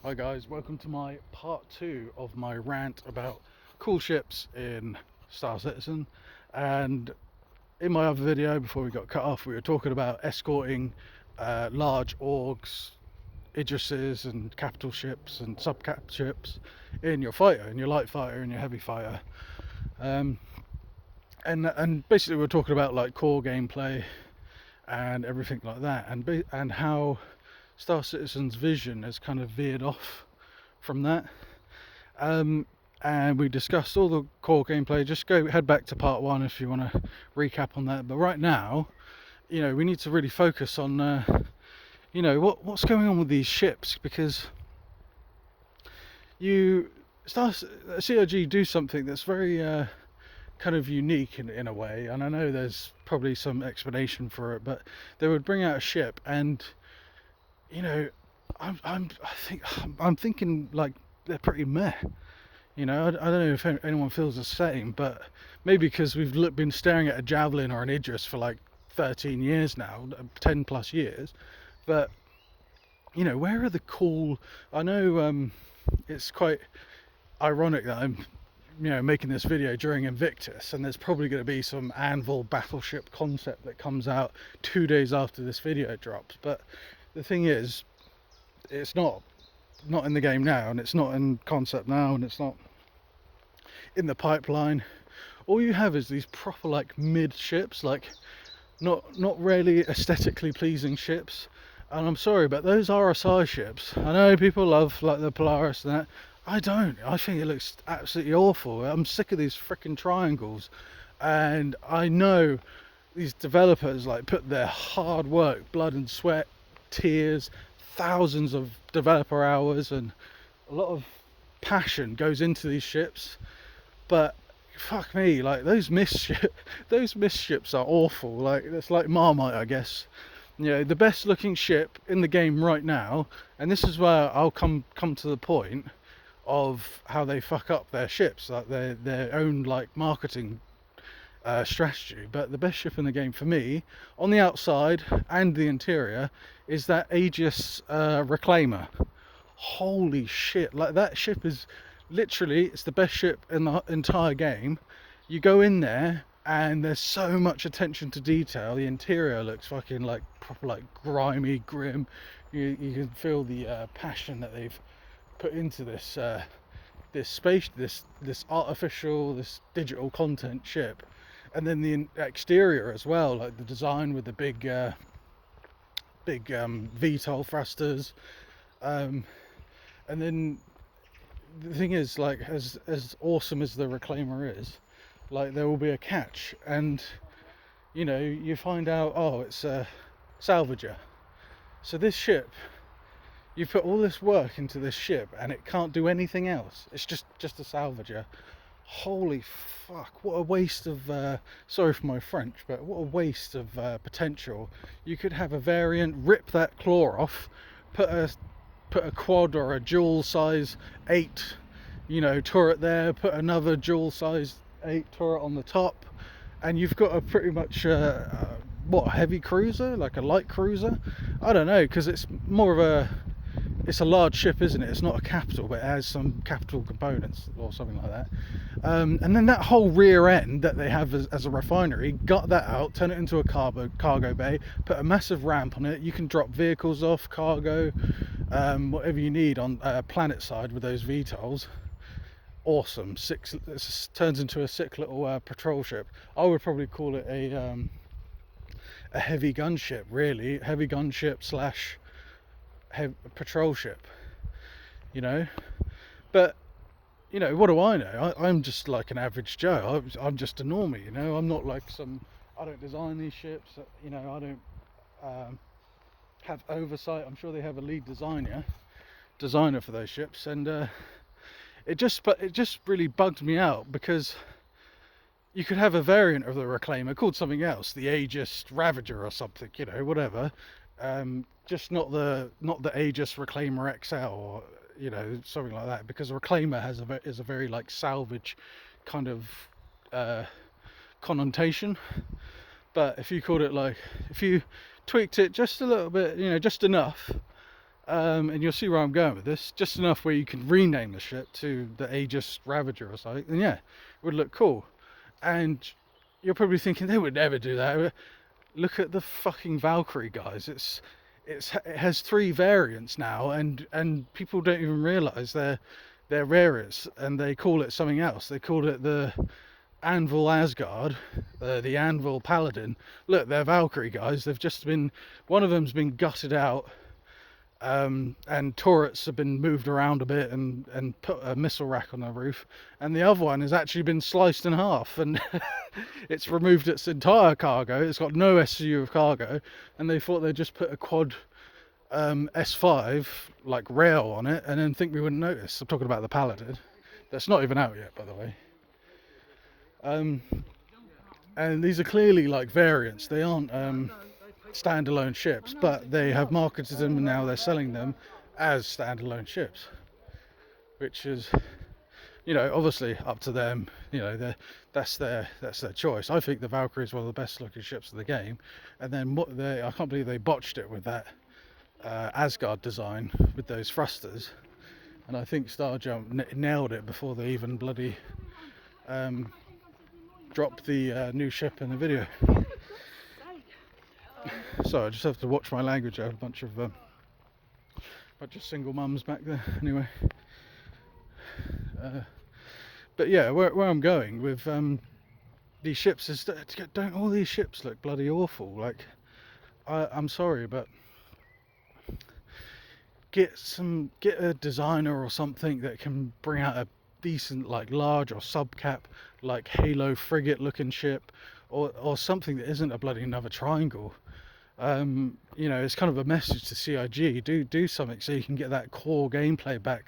Hi guys, welcome to my part 2 of my rant about cool ships in Star Citizen. And in my other video, before we got cut off, we were talking about escorting large orgs, Idrises and capital ships and sub-cap ships in your fighter, in your light fighter and your heavy fighter. And basically we were talking about like core gameplay and everything like that, and how Star Citizen's vision has kind of veered off from that. And we discussed all the core gameplay. Just head back to part 1 if you want to recap on that. But right now, we need to really focus on what's going on with these ships, because CRG do something that's very kind of unique in a way, and I know there's probably some explanation for it, but they would bring out a ship and I'm thinking like they're pretty meh. I don't know if anyone feels the same, but maybe because we've been staring at a Javelin or an Idris for like 13 years now, 10 plus years. But where are the cool? I know it's quite ironic that I'm making this video during Invictus, and there's probably going to be some Anvil battleship concept that comes out 2 days after this video drops. But the thing is, it's not in the game now, and it's not in concept now, and it's not in the pipeline. All you have is these proper like mid ships, like not really aesthetically pleasing ships. And I'm sorry, but those RSI ships, I know people love like the Polaris and that. I don't. I think it looks absolutely awful. I'm sick of these freaking triangles, and I know these developers like put their hard work, blood and sweat, tears, thousands of developer hours, and a lot of passion goes into these ships. But fuck me, like those mist ships are awful. Like it's like Marmite, I guess. The best looking ship in the game right now, and this is where I'll come to the point of how they fuck up their ships, like their own like marketing strategy. But the best ship in the game for me, on the outside and the interior, is that Aegis Reclaimer. Holy shit, like that ship is literally, it's the best ship in the entire game. You go in there and there's so much attention to detail. The interior looks fucking like proper like grimy, grim. You can feel the passion that they've put into this space, this artificial, this digital content ship. And then the exterior as well, like the design with the big VTOL thrusters, and then the thing is, like, as awesome as the Reclaimer is, like there will be a catch, and you find out, oh, it's a salvager. So this ship, you put all this work into this ship and it can't do anything else. It's just a salvager. Holy fuck, what a waste of sorry for my French, but what a waste of potential. You could have a variant, rip that claw off, put a quad or a dual size 8 turret there, put another dual size 8 turret on the top, and you've got a pretty much a heavy cruiser, like a light cruiser. I don't know, because it's more of it's a large ship, isn't it? It's not a capital, but it has some capital components or something like that. And then that whole rear end that they have as a refinery, gut that out, turn it into a cargo bay, put a massive ramp on it. You can drop vehicles off, cargo, whatever you need on planet side with those VTOLs. Awesome. It turns into a sick little patrol ship. I would probably call it a heavy gunship, really. Heavy gunship slash patrol ship, but what do I know? I'm just like an average Joe. I'm just a normie, I'm not like I don't design these ships, I don't have oversight. I'm sure they have a lead designer for those ships, and it just really bugged me out, because you could have a variant of the Reclaimer called something else, the Aegis Ravager or something, whatever. Just not the Aegis Reclaimer XL, or something like that, because Reclaimer is a very like salvage kind of connotation. But if you called it, like, if you tweaked it just a little bit, just enough, And you'll see where I'm going with this. Just enough where you can rename the ship to the Aegis Ravager or something. And yeah, it would look cool. And you're probably thinking they would never do that. Look at the fucking Valkyrie, guys. It has 3 variants now, and people don't even realise they're rarest, and they call it something else. They call it the Anvil Asgard, the Anvil Paladin. Look, they're Valkyrie, guys. They've just been, one of them's been gutted out, and turrets have been moved around a bit and put a missile rack on the roof, and the other one has actually been sliced in half, and it's removed its entire cargo. It's got no SCU of cargo, and they thought they'd just put a quad S5 like rail on it and then think we wouldn't notice. I'm talking about the Paladin. That's not even out yet, by the way. And these are clearly like variants. They aren't standalone ships, but they have marketed them and now they're selling them as standalone ships, which is, you know, obviously up to them. You know, that's their choice. I think the Valkyrie is one of the best looking ships of the game, and then I can't believe they botched it with that Asgard design with those thrusters, and I think Starjump nailed it before they even bloody dropped the new ship in the video. So I just have to watch my language. I have a bunch of single mums back there. Anyway, but yeah, where I'm going with these ships is that, don't all these ships look bloody awful? Like, I'm sorry, but get a designer or something that can bring out a decent, like, large or subcap, like Halo frigate looking ship, or something that isn't a bloody another triangle. You know, it's kind of a message to CIG. Do something so you can get that core gameplay back